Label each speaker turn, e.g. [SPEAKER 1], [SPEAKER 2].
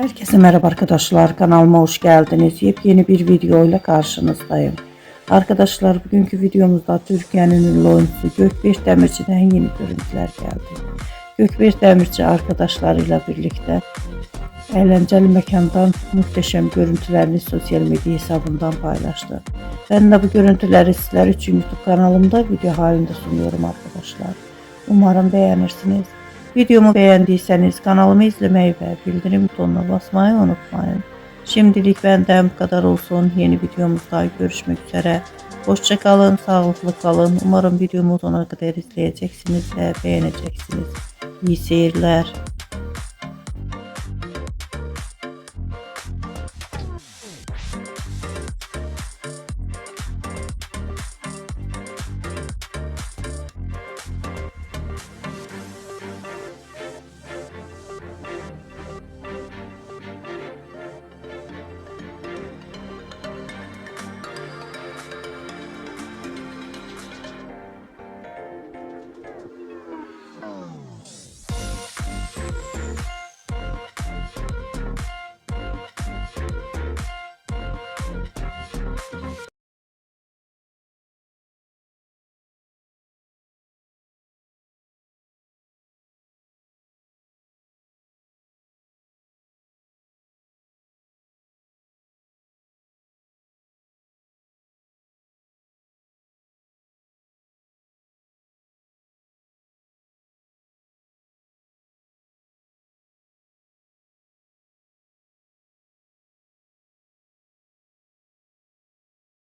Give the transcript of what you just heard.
[SPEAKER 1] Herkese merhaba arkadaşlar, kanalıma hoş geldiniz. Yepyeni bir video ile karşınızdayım. Arkadaşlar, bugünkü videomuzda Türkiye'nin ünlü oyuncusu Gökberk Demirci'den yeni görüntüler geldi. Gökberk Demirci arkadaşlarıyla birlikte eğlenceli mekandan muhteşem görüntülerini sosyal medya hesabından paylaştı. Ben de bu görüntüleri sizler için YouTube kanalımda video halinde sunuyorum arkadaşlar. Umarım beğenirsiniz. Videomu beğendiyseniz kanalımı izlemeyi ve bildirim butonuna basmayı unutmayın. Şimdilik benden bu kadar olsun. Yeni videomuzda görüşmek üzere. Hoşça kalın, sağlıklı kalın. Umarım videomu sonuna kadar izleyeceksiniz ve beğeneceksiniz. İyi seyirler.